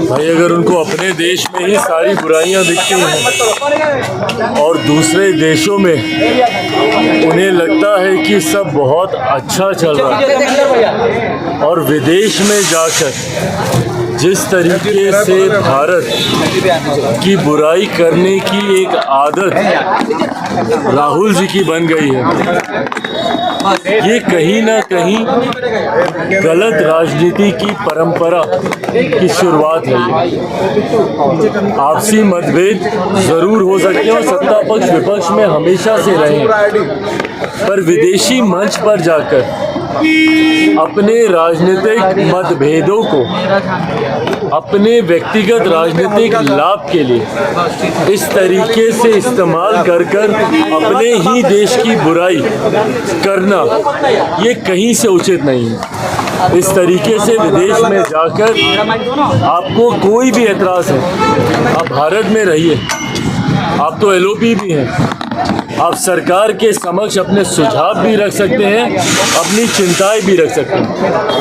भाई अगर उनको अपने देश में ही सारी बुराइयां दिखती हैं और दूसरे देशों में उन्हें लगता है कि सब बहुत अच्छा चल रहा है और विदेश में जाकर जिस तरीके से भारत की बुराई करने की एक आदत राहुल जी की बन गई है, ये कहीं ना कहीं गलत राजनीति की परंपरा की शुरुआत है। आपसी मतभेद जरूर हो सकते हैं और सत्ता पक्ष विपक्ष में हमेशा से रहे, पर विदेशी मंच पर जाकर अपने राजनीतिक मतभेदों को अपने व्यक्तिगत राजनीतिक लाभ के लिए इस तरीके से इस्तेमाल कर अपने ही देश की बुराई करना, ये कहीं से उचित नहीं है। इस तरीके से विदेश में जाकर आपको कोई भी एतराज़ है, आप भारत में रहिए, आप तो एलओपी भी हैं, आप सरकार के समक्ष अपने सुझाव भी रख सकते हैं, अपनी चिंताएं भी रख सकते हैं,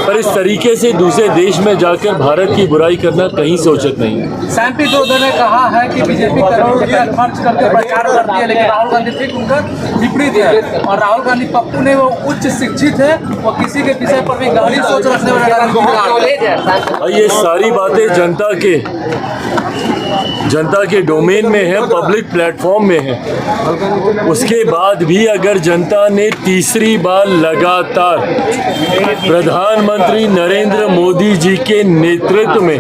पर इस तरीके से दूसरे देश में जाकर भारत की बुराई करना कहीं से उचित नहीं है। सैम पित्रोदा ने कहा है कि बीजेपी करोड़ों रुपया खर्च करके प्रचार करती है, लेकिन राहुल गांधी ठीक उनका विपरीत है। और राहुल गांधी पप्पू ने वो उच्च शिक्षित है, वो किसी के विषय पर भी गहरी सोच रखने वाले। ये सारी बातें जनता के डोमेन में है, पब्लिक प्लेटफॉर्म में है। उसके बाद भी अगर जनता ने तीसरी बार लगातार प्रधानमंत्री नरेंद्र मोदी जी के नेतृत्व में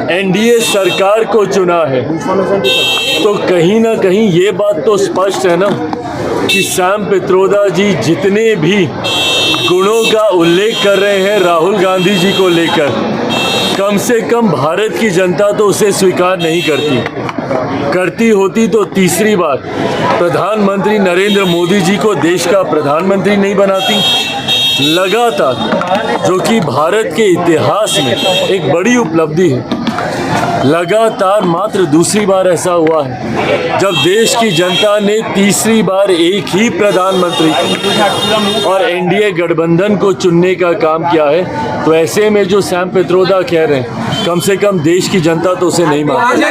एनडीए सरकार को चुना है, तो कहीं ना कहीं ये बात तो स्पष्ट है ना कि सैम पित्रोदा जी जितने भी गुणों का उल्लेख कर रहे हैं राहुल गांधी जी को लेकर, कम से कम भारत की जनता तो उसे स्वीकार नहीं करती होती तो तीसरी बार प्रधानमंत्री नरेंद्र मोदी जी को देश का प्रधानमंत्री नहीं बनाती। लगातार, जो कि भारत के इतिहास में एक बड़ी उपलब्धि है, लगातार मात्र दूसरी बार ऐसा हुआ है जब देश की जनता ने तीसरी बार एक ही प्रधानमंत्री और एनडीए गठबंधन को चुनने का काम किया है। तो ऐसे में जो सैम पित्रोदा कह रहे हैं, कम से कम देश की जनता तो उसे नहीं मानती।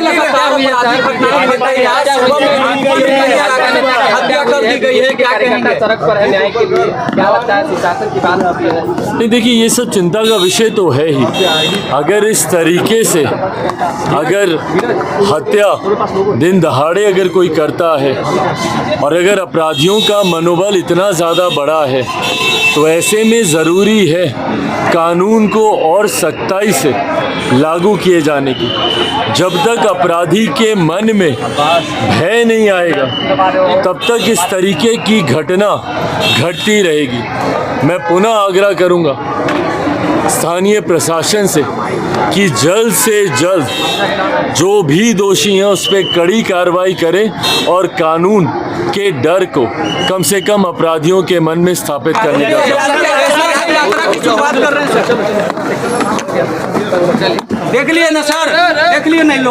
नहीं, देखिए ये सब चिंता का विषय तो है ही। अगर इस तरीके से अगर हत्या दिन दहाड़े अगर कोई करता है और अगर अपराधियों का मनोबल इतना ज़्यादा बड़ा है, तो ऐसे में ज़रूरी है कानून को और सख्ताई से लागू किए जाने की। जब तक अपराधी के मन में भय नहीं आएगा, तब तक इस तरीके की घटना घटती रहेगी। मैं पुनः आग्रह करूंगा स्थानीय प्रशासन से कि जल्द से जल्द जो भी दोषी हैं उस पर कड़ी कार्रवाई करें और कानून के डर को कम से कम अपराधियों के मन में स्थापित करने का देख लिए ना सर, देख लिए नहीं लोग।